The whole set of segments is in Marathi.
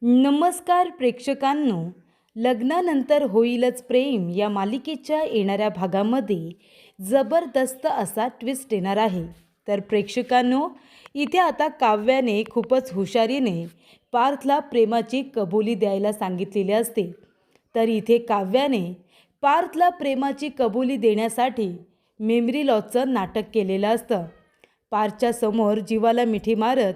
नमस्कार प्रेक्षकांनो, लग्नानंतर होईलच प्रेम या मालिकेच्या येणाऱ्या भागामध्ये जबरदस्त असा ट्विस्ट येणार आहे. तर प्रेक्षकांनो, इथे आता काव्याने खूपच हुशारीने पार्थला प्रेमाची कबुली द्यायला सांगितलेली असते. तर इथे काव्याने पार्थला प्रेमाची कबुली देण्यासाठी मेमरी लॉसचं नाटक केलेलं असतं. पार्थच्या समोर जीवाला मिठी मारत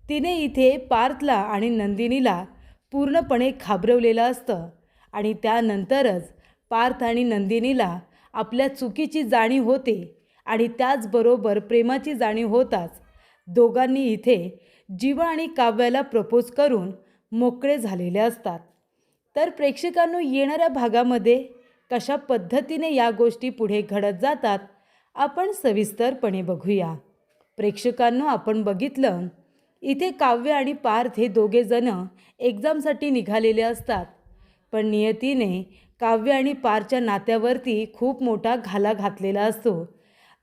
तिने इथे पार्थला आणि नंदिनीला पूर्णपणे घाबरवलेलं असतं आणि त्यानंतरच पार्थ आणि नंदिनीला आपल्या चुकीची जाणीव होते आणि त्याचबरोबर प्रेमाची जाणीव होताच दोघांनी इथे जीवा आणि काव्याला प्रपोज करून मोकळे झालेले असतात. तर प्रेक्षकांनो, येणाऱ्या भागामध्ये कशा पद्धतीने या गोष्टी पुढे घडत जातात आपण सविस्तरपणे बघूया. प्रेक्षकांनो, आपण बघितलं इथे काव्य आणि पार्थ हे दोघे जण एक्झामसाठी निघालेले असतात. पण नियतीने काव्य आणि पार्थच्या नात्यावरती खूप मोठा घाला घातलेला असतो.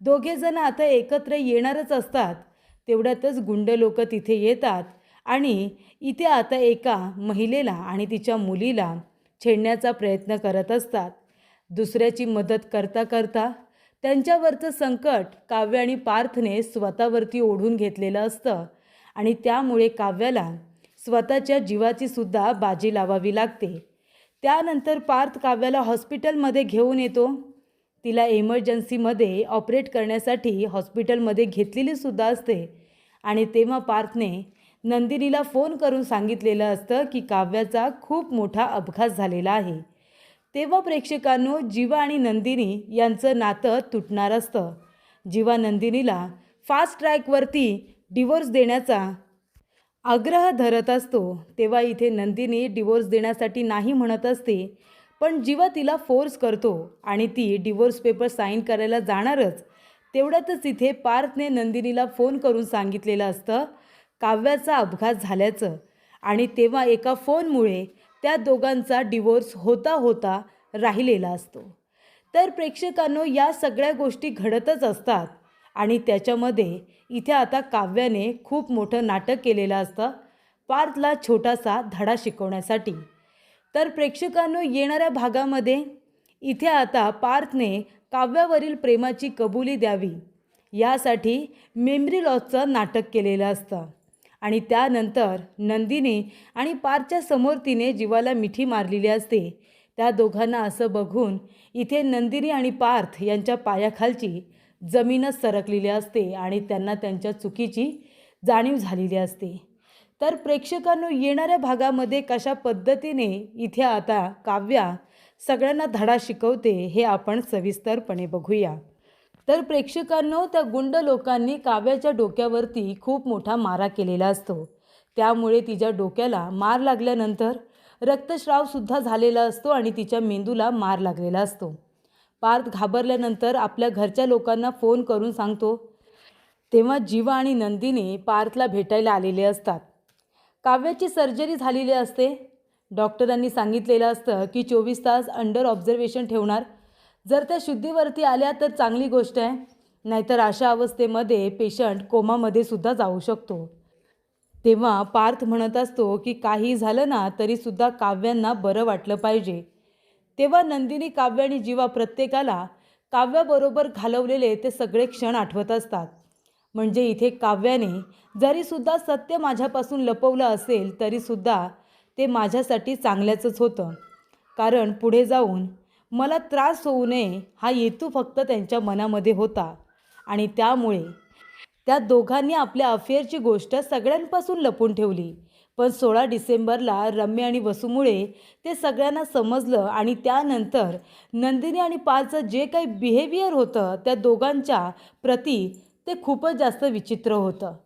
दोघे जण आता एकत्र येणारच असतात. तेवढ्यातच गुंड लोक तिथे येतात आणि इथे आता एका महिलेला आणि तिच्या मुलीला छेडण्याचा प्रयत्न करत असतात. दुसऱ्याची मदत करता करता त्यांच्यावरचं संकट काव्य आणि पार्थने स्वतःवरती ओढून घेतलेलं असतं आणि त्यामुळे काव्याला स्वतःच्या जीवाची सुद्धा बाजी लावावी लागते. त्यानंतर पार्थ काव्याला हॉस्पिटलमध्ये घेऊन येतो. तिला इमर्जन्सीमध्ये ऑपरेट करण्यासाठी हॉस्पिटलमध्ये घेतलेली सुद्धा असते आणि तेव्हा पार्थने नंदिनीला फोन करून सांगितलेलं असतं की काव्याचा खूप मोठा अपघात झालेला आहे. तेव्हा प्रेक्षकांनो, जीवा आणि नंदिनी यांचं नातं तुटणार असतं. जीवा नंदिनीला फास्ट ट्रॅकवरती डिवोर्स देण्याचा आग्रह धरत असतो. तेव्हा इथे नंदिनी डिवोर्स देण्यासाठी नाही म्हणत असते, पण जीवा तिला फोर्स करतो आणि ती डिवोर्स पेपर साईन करायला जाणारच. तेवढ्यातच इथे पार्थने नंदिनीला फोन करून सांगितलेलं असतं काव्याचा अपघात झाल्याचं आणि तेव्हा एका फोनमुळे त्या दोघांचा डिवोर्स होता होता राहिलेला असतो. तर प्रेक्षकांनो, या सगळ्या गोष्टी घडतच असतात आणि त्याच्यामध्ये इथे आता काव्याने खूप मोठं नाटक केलेलं असतं पार्थला छोटासा धडा शिकवण्यासाठी. तर प्रेक्षकांनो, येणाऱ्या भागामध्ये इथे आता पार्थने काव्यावरील प्रेमाची कबुली द्यावी यासाठी मेमरी लॉसचं नाटक केलेलं असतं आणि त्यानंतर नंदिनी आणि पार्थच्या समोर तिने जीवाला मिठी मारलेली असते. त्या दोघांना असं बघून इथे नंदिनी आणि पार्थ यांच्या पायाखालची जमीनच सरकलेली असते आणि त्यांना त्यांच्या चुकीची जाणीव झालेली असते. तर प्रेक्षकांनो, येणाऱ्या भागामध्ये कशा पद्धतीने इथे आता काव्या सगळ्यांना धडा शिकवते हे आपण सविस्तरपणे बघूया. तर प्रेक्षकांनो, त्या गुंड लोकांनी काव्याच्या डोक्यावरती खूप मोठा मारा केलेला असतो. त्यामुळे तिच्या डोक्याला मार लागल्यानंतर रक्तस्रावसुद्धा झालेला असतो आणि तिच्या मेंदूला मार लागलेला असतो. पार्थ घाबरल्यानंतर आपल्या घरच्या लोकांना फोन करून सांगतो. तेव्हा जीवा आणि नंदिनी पार्थला भेटायला आलेले असतात. काव्याची सर्जरी झालेली असते. डॉक्टरांनी सांगितलेलं असतं की 24 तास अंडर ऑब्झर्वेशन ठेवणार. जर त्या शुद्धीवरती आल्या तर चांगली गोष्ट आहे, नाहीतर अशा अवस्थेमध्ये पेशंट कोमामध्ये सुद्धा जाऊ शकतो. तेव्हा पार्थ म्हणत असतो की काही झालं ना तरीसुद्धा काव्यांना बरं वाटलं पाहिजे. तेव्हा नंदिनी, काव्य आणि जीवा प्रत्येकाला काव्याबरोबर घालवलेले ते सगळे क्षण आठवत असतात. म्हणजे इथे काव्याने जरीसुद्धा सत्य माझ्यापासून लपवलं असेल तरीसुद्धा ते माझ्यासाठी चांगल्याचंच होतं, कारण पुढे जाऊन मला त्रास होऊ नये हा हेतू फक्त त्यांच्या मनामध्ये होता आणि त्यामुळे त्या दोघांनी आपल्या अफेअरची गोष्ट सगळ्यांपासून लपून ठेवली. पण 16 डिसेंबरला रम्य आणि वसूमुळे ते सगळ्यांना समजलं आणि त्यानंतर नंदिनी आणि पालचं जे काही बिहेवियर होतं त्या दोघांच्या प्रती ते खूपच जास्त विचित्र होतं.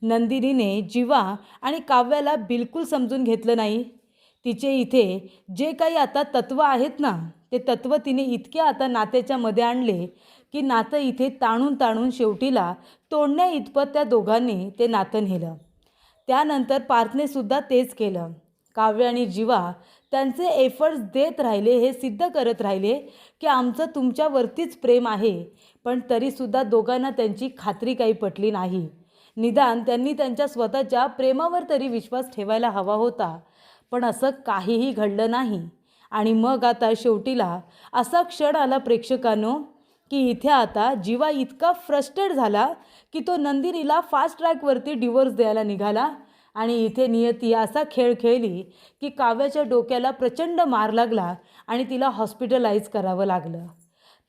नंदिनीने जीवा आणि काव्याला बिलकुल समजून घेतलं नाही. तिचे इथे जे काही आता तत्त्व आहेत ना, ते तत्त्व तिने इतके आता नात्याच्या मध्ये आणले की नातं इथे ताणून ताणून शेवटीला तोडण्या इतपत त्या दोघांनी ते नातं नेलं. त्यानंतर पार्थने सुद्धा तेच केलं. काव्य आणि जीवा त्यांचे एफर्ट्स देत राहिले, हे सिद्ध करत राहिले की आमचं तुमच्यावरतीच प्रेम आहे, पण तरीसुद्धा दोघांना त्यांची खात्री काही पटली नाही. निदान त्यांनी त्यांच्या स्वतःच्या प्रेमावर तरी विश्वास ठेवायला हवा होता. पण असं काहीही घडलं नाही. आणि मग आता शेवटीला असा क्षण आला प्रेक्षकांनो, की इथे आता जीवा इतका फ्रस्ट्रेट झाला की तो नंदिनीला फास्ट ट्रॅकवरती डिवोर्स द्यायला निघाला. आणि इथे नियती असा खेळ खेळली की काव्याच्या डोक्याला प्रचंड मार लागला आणि तिला हॉस्पिटलाइज करावं लागलं.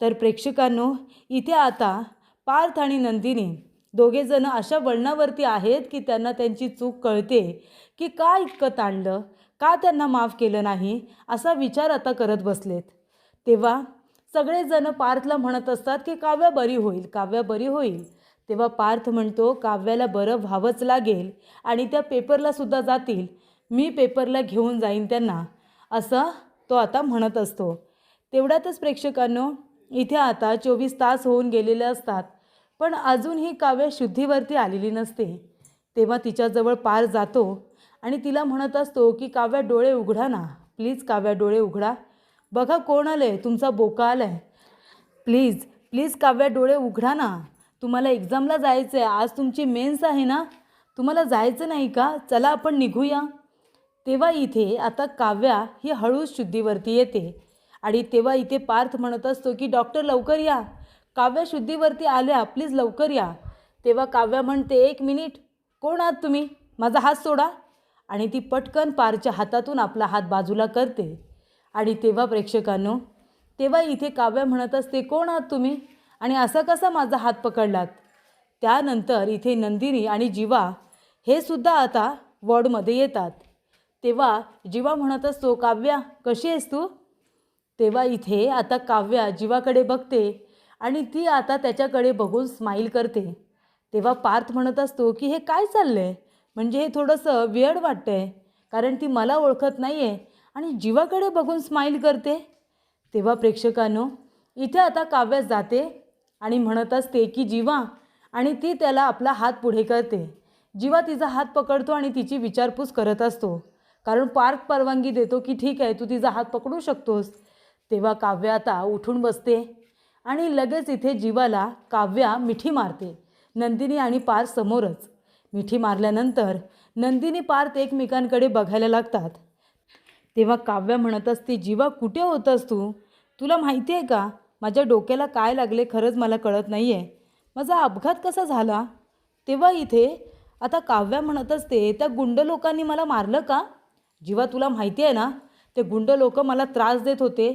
तर प्रेक्षकांनो, इथे आता पार्थ आणि नंदिनी दोघेजणं अशा वळणावरती आहेत की त्यांना त्यांची चूक कळते की का इतकं ताणलं, का त्यांना माफ केलं नाही, असा विचार आता करत बसलेत. तेव्हा सगळेजण पार्थला म्हणत असतात की काव्या बरी होईल, काव्या बरी होईल. तेव्हा पार्थ म्हणतो काव्याला बरं व्हावंच लागेल आणि त्या पेपरला सुद्धा जातील, मी पेपरला घेऊन जाईन त्यांना, असं तो आता म्हणत असतो. तेवढ्यातच प्रेक्षकांनो, इथे आता 24 तास होऊन गेलेले असतात, पण अजूनही काव्य शुद्धीवरती आलेली नसते. तेव्हा तिच्याजवळ पार जातो आणि तिला म्हणत असतो की काव्या डोळे उघडा ना, प्लीज काव्या डोळे उघडा, बघा कोण आलं आहे, तुमचा बोका आला आहे, प्लीज प्लीज काव्या डोळे उघडा ना, तुम्हाला एक्झामला जायचं आहे, आज तुमची मेन्स आहे ना, तुम्हाला जायचं नाही का, चला आपण निघूया. तेव्हा इथे आता काव्या ही हळूच शुद्धीवरती येते आणि तेव्हा इथे पार्थ म्हणत असतो की डॉक्टर लवकर या, काव्या शुद्धीवरती आल्या, प्लीज लवकर या. तेव्हा काव्या म्हणते, 1 मिनिट, कोण आहात तुम्ही, माझा हात सोडा. आणि ती पटकन पारच्या हातातून आपला हात बाजूला करते. आणि तेव्हा प्रेक्षकांनो, तेव्हा इथे काव्या म्हणत असते, कोण आहात तुम्ही आणि असा कसा माझा हात पकडलात. त्यानंतर इथे नंदिनी आणि जीवा हे सुद्धा आता वॉर्डमध्ये येतात. तेव्हा जीवा म्हणत असतो, काव्या कशी आहेस तू. तेव्हा इथे आता काव्या जीवाकडे बघते आणि ती आता त्याच्याकडे बघून स्माईल करते. तेव्हा पार्थ म्हणत असतो की हे काय चाललं आहे, म्हणजे हे थोडंसं वियर्ड वाटतं आहे, कारण ती मला ओळखत नाही आहे आणि जीवाकडे बघून स्माईल करते. तेव्हा प्रेक्षकांनो, इथे आता काव्या जाते आणि म्हणत असते की जीवा, आणि ती त्याला आपला हात पुढे करते. जीवा तिचा हात पकडतो आणि तिची विचारपूस करत असतो, कारण पार्थ परवानगी देतो की ठीक आहे, तू तिचा हात पकडू शकतोस. तेव्हा काव्या आता उठून बसते आणि लगेच इथे जीवाला काव्या मिठी मारते. नंदिनी आणि पार्थ समोरच मिठी मारल्यानंतर नंदिनी पार्थ एकमेकांकडे बघायला लागतात. तेव्हा काव्या म्हणत असते, जीवा कुठे होतास तू, तुला माहिती आहे का माझ्या डोक्याला काय लागले, खरंच मला कळत नाही आहे, माझा अपघात कसा झाला. तेव्हा इथे आता काव्या म्हणत असते, त्या गुंड लोकांनी मला मारलं का. जीवा तुला माहिती आहे ना, ते गुंड लोक मला त्रास देत होते,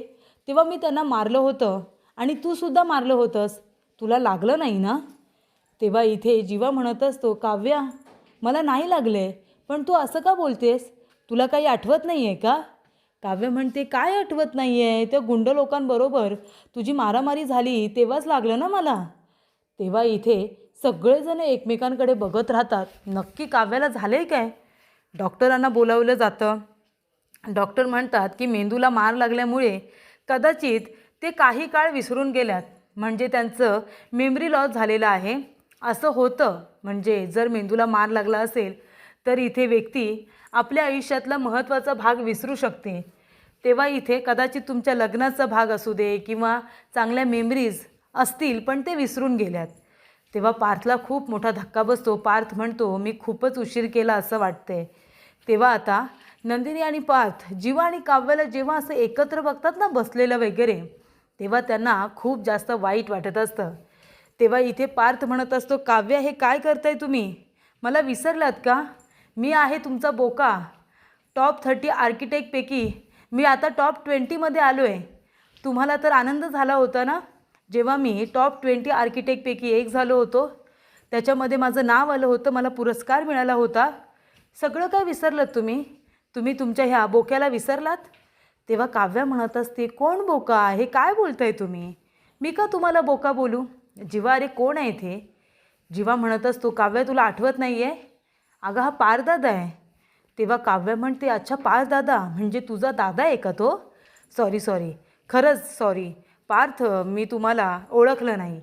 तेव्हा मी त्यांना मारलं होतं आणि तू सुद्धा मारलं होतंस, तुला लागलं नाही ना. तेव्हा इथे जीवा म्हणत असतो, काव्या मला नाही लागले, पण तू असं का बोलतेस, तुला काही आठवत नाही आहे का. काव्य म्हणते, काय आठवत नाही आहे, त्या गुंड लोकांबरोबर तुझी मारामारी झाली तेव्हाच लागलं ना मला. तेव्हा इथे सगळेजण एकमेकांकडे बघत राहतात, नक्की काव्याला झालं आहे काय. डॉक्टरांना बोलावलं जातं. डॉक्टर म्हणतात की मेंदूला मार लागल्यामुळे कदाचित ते काही काळ विसरून गेल्यात, म्हणजे त्यांचं मेमरी लॉस झालेलं आहे असं होतं. म्हणजे जर मेंदूला मार लागला असेल तर इथे व्यक्ती आपल्या आयुष्यातला महत्त्वाचा भाग विसरू शकते. तेव्हा इथे कदाचित तुमच्या लग्नाचा भाग असू दे किंवा चांगल्या मेमरीज असतील, पण ते विसरून गेल्यात. तेव्हा पार्थला खूप मोठा धक्का बसतो. पार्थ म्हणतो, मी खूपच उशीर केला असं वाटतंय. तेव्हा आता नंदिनी आणि पार्थ जीवा आणि काव्याला जेव्हा असं एकत्र बघतात ना बसलेलं वगैरे, तेव्हा त्यांना खूप जास्त वाईट वाटत असतं. तेव्हा इथे पार्थ म्हणत असतो, काव्या हे काय करताय तुम्ही, मला विसरलात का, मी आहे तुमचा बोका. टॉप 30 आर्किटेक्टपैकी मी आता टॉप 20मध्ये आलो आहे. तुम्हाला तर आनंद झाला होता ना जेव्हा मी टॉप 20 आर्किटेक्टपैकी एक झालो होतो, त्याच्यामध्ये माझं नाव आलं होतं, मला पुरस्कार मिळाला होता. सगळं काय विसरलात तुम्ही, तुम्ही तुमच्या ह्या बोक्याला विसरलात. तेव्हा काव्या म्हणत असते, कोण बोका आहे, काय बोलताय तुम्ही, मी का तुम्हाला बोका बोलू. जीवा, अरे कोण आहे इथे. जीवा म्हणत असतो, काव्या तुला आठवत नाही आहे, अगं हा पारदादा आहे. तेव्हा काव्या म्हणते, अच्छा पारदादा, म्हणजे तुझा दादा आहे का तो. सॉरी खरंच सॉरी पार्थ, मी तुम्हाला ओळखलं नाही.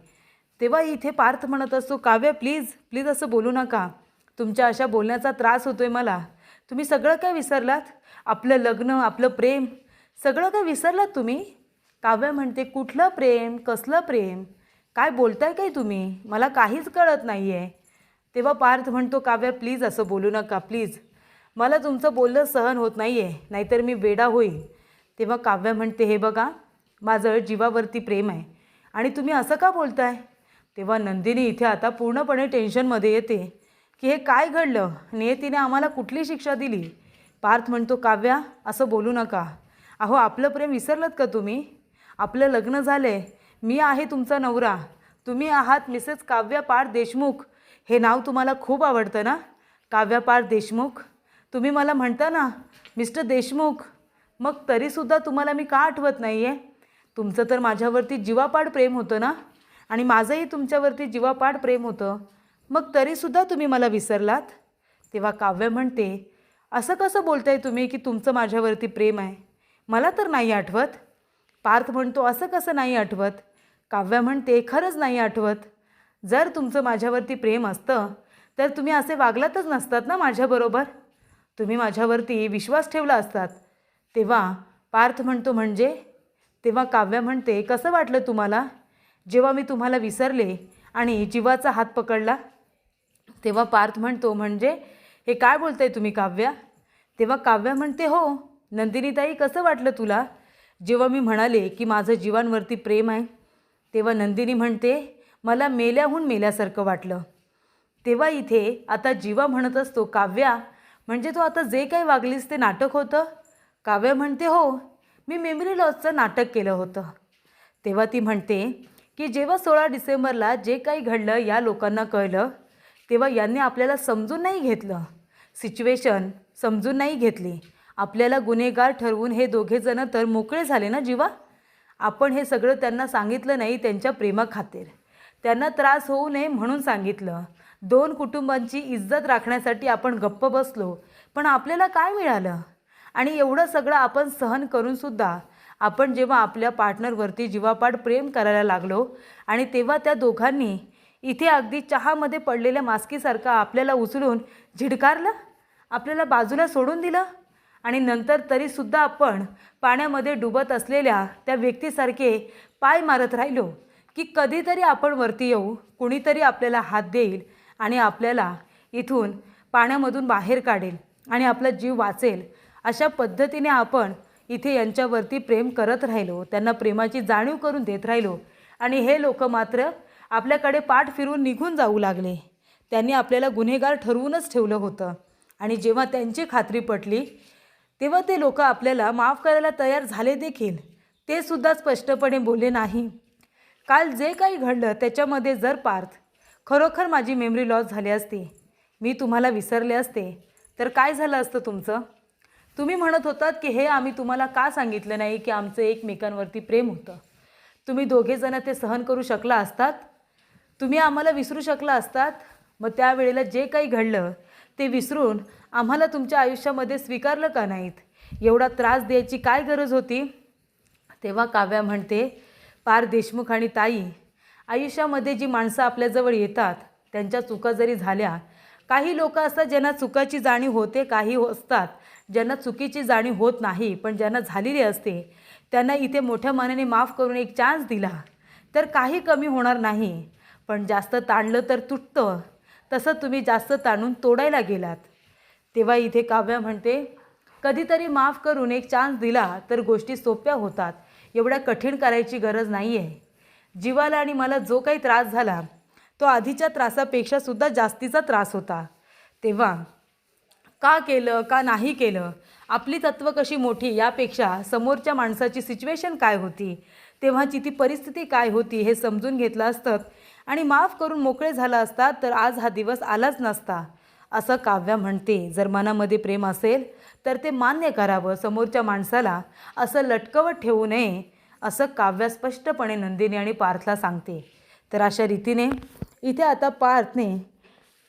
तेव्हा इथे पार्थ म्हणत असतो, काव्या प्लीज असं बोलू नका, तुमच्या अशा बोलण्याचा त्रास होतो आहे मला. तुम्ही सगळं काय विसरलात, आपलं लग्न, आपलं प्रेम, सगळं काय विसरलात तुम्ही. काव्या म्हणते, कुठलं प्रेम, कसलं प्रेम, काय बोलताय काय तुम्ही, मला काहीच कळत नाही आहे. तेव्हा पार्थ म्हणतो, काव्या प्लीज असं बोलू नका, प्लीज मला तुमचं बोलणं सहन होत नाही आहे, नाहीतर मी वेडा होईल. तेव्हा काव्या म्हणते, हे बघा, माझं जीवावरती प्रेम आहे आणि तुम्ही असं का बोलताय? तेव्हा नंदिनी इथे आता पूर्णपणे टेन्शनमध्ये येते की हे काय घडलं, नियतीने आम्हाला कुठली शिक्षा दिली. पार्थ म्हणतो, काव्या, असं बोलू नका. अहो, आपलं प्रेम विसरलत का तुम्ही? आपलं लग्न झालं आहे, मी आहे तुमचा नवरा, तुम्ही आहात मिसेस काव्या पार्थ देशमुख. हे नाव तुम्हाला खूप आवडतं ना, काव्या पार्थ देशमुख. तुम्ही मला म्हणता ना मिस्टर देशमुख, मग तरीसुद्धा तुम्हाला मी का आठवत नाही आहे? तुमचं तर माझ्यावरती जीवापाड प्रेम होतं ना, आणि माझंही तुमच्यावरती जीवापाड प्रेम होतं, मग तरीसुद्धा तुम्ही मला विसरलात. तेव्हा काव्य म्हणते, असं कसं बोलताय तुम्ही की तुमचं माझ्यावरती प्रेम आहे? मला तर नाही आठवत. पार्थ म्हणतो, असं कसं नाही आठवत? काव्य म्हणते, खरंच नाही आठवत. जर तुमचं माझ्यावरती प्रेम असतं तर तुम्ही असे वागलातच नसतात ना माझ्याबरोबर, तुम्ही माझ्यावरती विश्वास ठेवला असतात. तेव्हा पार्थ म्हणतो, म्हणजे? तेव्हा काव्य म्हणते, कसं वाटलं तुम्हाला जेव्हा मी तुम्हाला विसरले आणि जीवाचा हात पकडला? तेव्हा पार्थ म्हणतो, म्हणजे हे काय बोलताय तुम्ही काव्या? तेव्हा काव्य म्हणते, हो नंदिनीताई, कसं वाटलं तुला जेव्हा मी म्हणाले की माझं जीवांवरती प्रेम आहे? तेव्हा नंदिनी म्हणते, मला मेल्याहून मेल्यासारखं वाटलं. तेव्हा इथे आता जीवा म्हणत असतो, काव्या, म्हणजे तो आता जे काही वागलीस ते नाटक होतं? काव्य म्हणते, हो, मी मेमरी लॉसचं नाटक केलं होतं. तेव्हा ती म्हणते की जेव्हा 16 डिसेंबरला जे काही घडलं या लोकांना कळलं, तेव्हा यांनी आपल्याला समजून नाही घेतलं, सिच्युएशन समजून नाही घेतली. आपल्याला गुन्हेगार ठरवून हे दोघेजणं तर मोकळे झाले ना जीवा. आपण हे सगळं त्यांना सांगितलं नाही त्यांच्या प्रेमाखातीर, त्यांना त्रास होऊ नये म्हणून सांगितलं. 2 कुटुंबांची इज्जत राखण्यासाठी आपण गप्प बसलो, पण आपल्याला काय मिळालं? आणि एवढं सगळं आपण सहन करूनसुद्धा आपण जेव्हा आपल्या पार्टनरवरती जीवापाड प्रेम करायला लागलो आणि तेव्हा त्या दोघांनी इथे अगदी चहामध्ये पडलेल्या मास्कीसारखं आपल्याला उचलून झिडकारलं, आपल्याला बाजूला सोडून दिलं, आणि नंतर तरीसुद्धा आपण पाण्यामध्ये डुबत असलेल्या त्या व्यक्तीसारखे पाय मारत राहिलो की कधीतरी आपण वरती येऊ, कुणीतरी आपल्याला हात देईल आणि आपल्याला इथून पाण्यामधून बाहेर काढेल आणि आपला जीव वाचेल. अशा पद्धतीने आपण इथे यांच्यावरती प्रेम करत राहिलो, त्यांना प्रेमाची जाणीव करून देत राहिलो, आणि हे लोक मात्र आपल्याकडे पाठ फिरून निघून जाऊ लागले. त्यांनी आपल्याला गुन्हेगार ठरवूनच ठेवलं होतं, आणि जेव्हा त्यांची खात्री पटली तेव्हा ते लोक आपल्याला माफ करायला तयार झाले देखील. ते सुद्धा स्पष्टपणे बोलले नाही. काल जे काही घडलं त्याच्यामध्ये जर पार्थ खरोखर माझी मेमरी लॉस झाली असती, मी तुम्हाला विसरले असते, तर काय झालं असतं तुमचं? तुम्ही म्हणत होतात की हे आम्ही तुम्हाला का सांगितलं नाही की आमचं एकमेकांवरती प्रेम होतं? तुम्ही दोघेजणं ते सहन करू शकला असतात? तुम्ही आम्हाला विसरू शकला असतात? मग त्यावेळेला जे काही घडलं ते विसरून आम्हाला तुमच्या आयुष्यामध्ये स्वीकारलं का नाहीत? एवढा त्रास द्यायची काय गरज होती? तेव्हा काव्या म्हणते, पार्थ देशमुख आणि ताई, आयुष्यामध्ये जी माणसं आपल्याजवळ येतात त्यांच्या चुका जरी झाल्या, काही लोक असतात ज्यांना चुकाची जाणीव होते, काही असतात ज्यांना चुकीची जाणीव होत नाही, पण ज्यांना झालेली असते त्यांना इथे मोठ्या मनाने माफ करून एक चान्स दिला तर काही कमी होणार नाही. पण जास्त ताणलं तर तुटतं, तसं तुम्ही जास्त ताणून तोडायला गेलात. तेव्हा इथे काव्या म्हणते, कधीतरी माफ करून एक चान्स दिला तर गोष्टी सोप्या होतात, एवढ्या कठीण करायची गरज नाही आहे. जीवाला आणि मला जो काही त्रास झाला तो आधीच्या त्रासापेक्षा सुद्धा जास्तीचा त्रास होता. तेव्हा का केलं का नाही केलं, आपली तत्त्व कशी मोठी यापेक्षा समोरच्या माणसाची सिच्युएशन काय होती, तेव्हाची ती परिस्थिती काय होती हे समजून घेतलं असतं आणि माफ करून मोकळे झाला असतात तर आज हा दिवस आलाच नसता, असं काव्या म्हणते. जर मनामध्ये प्रेम असेल तर ते मान्य करावं, समोरच्या माणसाला असं लटकवत ठेवू नये, असं काव्या स्पष्टपणे नंदिनी आणि पार्थला सांगते. तर अशा रीतीने इथे आता पार्थने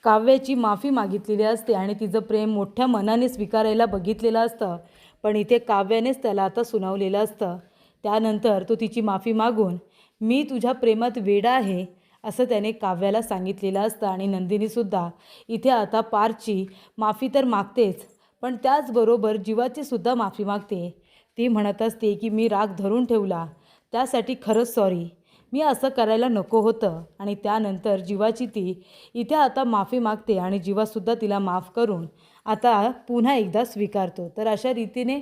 काव्याची माफी मागितलेली असते आणि तिचं प्रेम मोठ्या मनाने स्वीकारायला बघितलेलं असतं, पण इथे काव्यानेच त्याला आता सुनावलेलं असतं. त्यानंतर तो तिची माफी मागून मी तुझ्या प्रेमात वेडा आहे असं त्याने काव्याला सांगितलेलं असतं. आणि नंदिनीसुद्धा इथे आता पार्थची माफी तर मागतेच, पण त्याचबरोबर जीवाची सुद्धा माफी मागते. ती म्हणत असते की मी राग धरून ठेवला त्यासाठी खरंच सॉरी, मी असं करायला नको होतं. आणि त्यानंतर जीवाची ती इथे आता माफी मागते आणि जीवासुद्धा तिला माफ करून आता पुन्हा एकदा स्वीकारतो. तर अशा रीतीने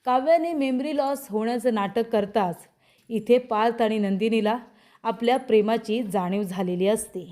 काव्याने मेमरी लॉस होण्याचं नाटक करताच इथे पार्थ आणि नंदिनीला आपल्या प्रेमाची जाणीव झालेली असते.